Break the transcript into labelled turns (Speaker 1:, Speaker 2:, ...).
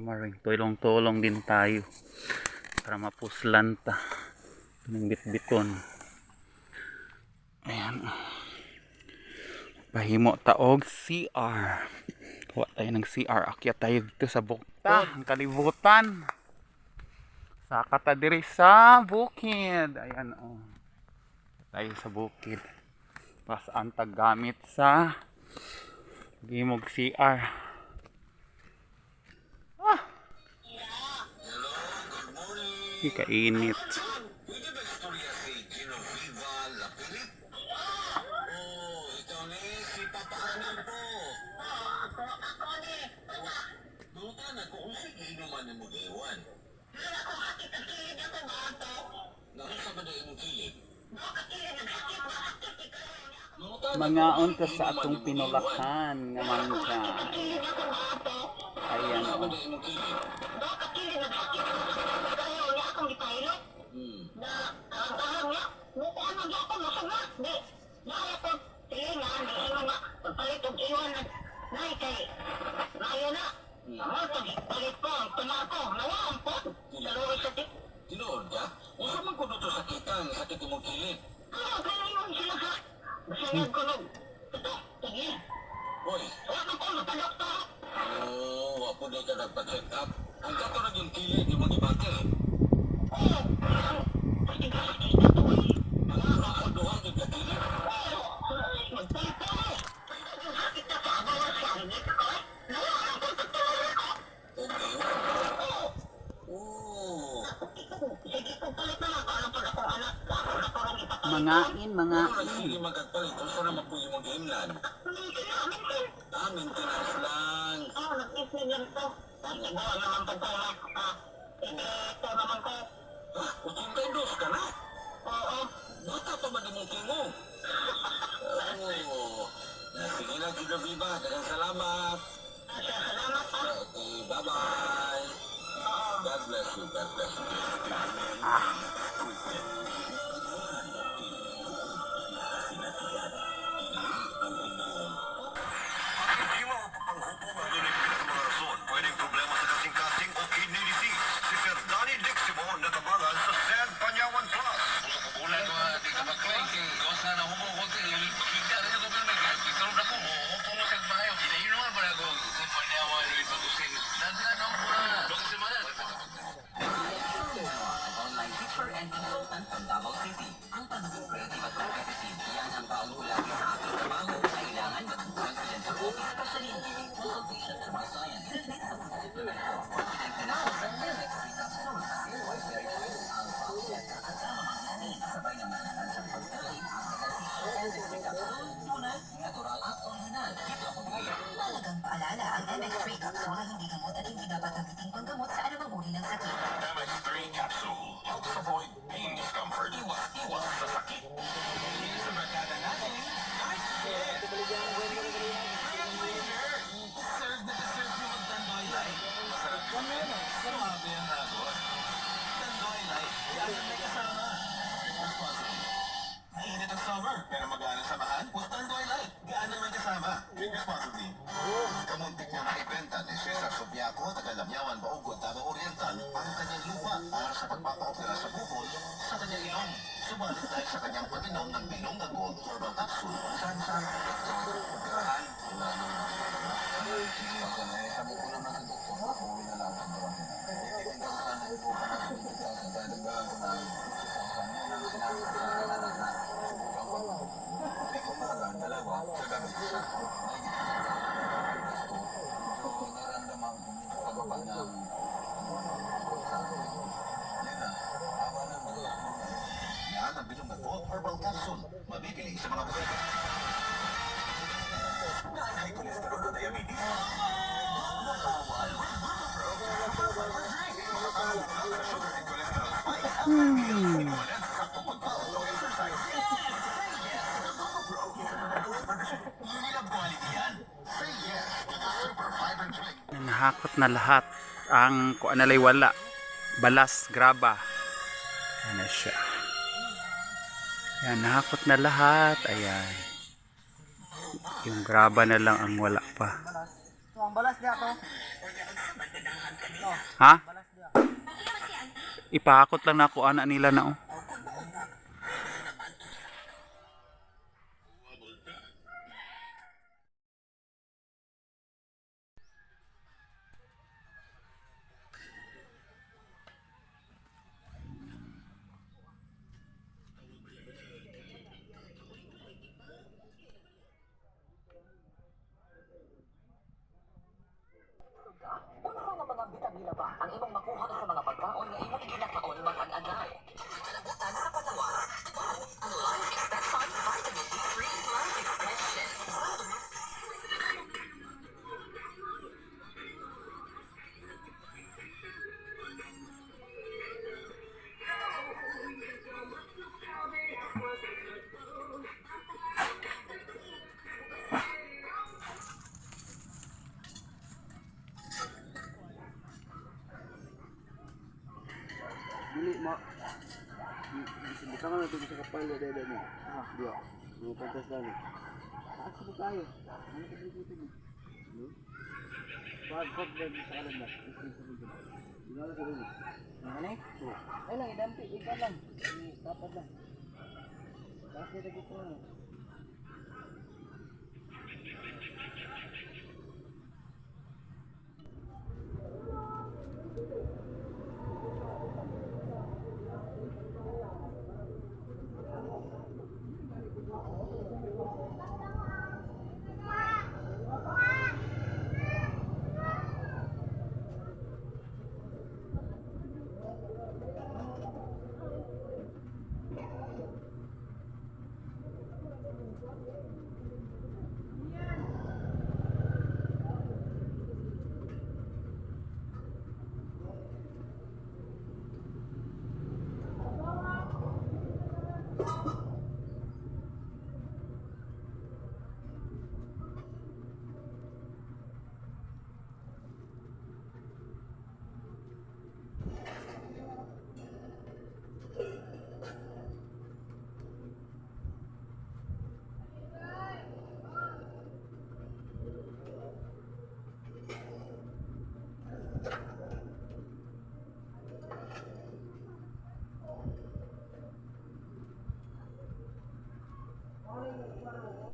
Speaker 1: Maring tulong-tulong din tayo para mapuslan ta ng bitbiton. Ayan, pahimo taog CR. Kuha tayo ng CR, akyat tayo dito sa bukta, ang kalibutan. Saka ta diri sa bukid. Ayan, oh, tayo sa bukid. Pasaan ta gamit sa gimog CR. Kainit. Mangaon ka sa atong pinulakan nga mangka. Ayan, oh.
Speaker 2: Ako na ka nagpa-check up. Ang kato na yung kilid, yung mga ibate.
Speaker 1: Mangain.
Speaker 2: Sige magagpalit. Kung saan naman po yung mga gamelan. Maintenance lang. Dos ka na? Bata pa madimutin mo. Sige lang, Tito Viva. Dagang salamat. Okay, bye-bye. God bless you. God bless you.
Speaker 3: Pwedeng problema sa kasing-kasing o kidney disease. Si Sir Danny Diximo natabangan sa San Panyawan Plus.
Speaker 4: Bulan ko di ka mag-claim kay Ghost na nahubo ko kay Kika rin ako pero nagkaroon ako mo puno sa bahay. Yun naman para ko San Panyawan rin pag-usin. Dadaan ako na bakit semana.
Speaker 5: Online teacher and consultant from Davao City. Ang pagiging creative at competitive, yan ang kaugulatin sa aking trabaho. Kailangan maging confident ako, especially in giving consultation to my clients. Relate sa supplement ko. Confident ka na ako sa lyrics. Capsule at voice verified ang outlet na kasama mga namin. Sabay naman ang sa pagkalit ang ehersisyo and district capsule. Tunay, natural at original. Dito ako bigay.
Speaker 6: Mahalagang paalala, ang MX3 capsule ay hindi gamot at hindi dapat gamitin panggamot sa anumang uri ng sakit.
Speaker 3: MX3 capsule helps avoid pain discomfort. Iwas sa sakit.
Speaker 2: Sa barkada natin. Nice shit! Deserve na deserve mo mag-Tandoy Light. Masarap yun, men. Sumabi ang lagot. Tandoy Light. Yan ang may kasama. Responsibly. Mainit ang summer, pero mag-aanang samahan? With Tandoy Light. Gaan ang may kasama. Drink responsibly.
Speaker 3: Kamuntik niya maibenta ni Cesar Sobiaco, taga-Lamyawan, Baugod, Davao Oriental, ang kanyang lupa para sa pagpapaopera sa bukol sa kanyang ilong. Subalit dahil sa kanyang pag-inom ng Bilong na Gold Herbal Capsule, saan-saan ang epekto ng operahan. Sabi ko naman sa doktor, uuwi na lang ang buwan. Ipindaw sana yung buka na sa bibigyan sa dadagdagan ko ng sinabi ko sa kanalang na subukan ko. Hindi ko paralan, dalawa, sa gabi isa. Yan ang Bilong na Gold Herbal Capsule. Mabibili sa mga butika. Dahil high cholesterol na diabetes. Nakawal. Sugar and cholesterol spikes. Saktong pagbaon o exercise. Lumilab quality yan. Say yes to the super fiber drink.
Speaker 1: Nahakot na lahat ang kung analay wala. Balas, graba. Ayan na siya. Ayan, nahakot na lahat. Ayan. Yung graba na lang ang wala pa.
Speaker 7: Ang balas niya to.
Speaker 1: Ha? Ipakot lang na ako ana nila na oh.
Speaker 5: Una ka nga mga bitamina ba ang imong makuha sa mga pagkaon nga imong ginakaon matag-adlaw. Kalabutan sa patawa. Ang Life Extension Vitamin D3 Life Extension.
Speaker 7: Dili mo. Bisa ka na dito sa kapal na dede mo. Dia. Mga pantas lang. Taas mo tayo. Ano ka dito mo? No? Pag lang sa kanan na. Tingala sa dito. Ano? Ay lang idampi, ikaw lang. Dapat lang. Bakit dito?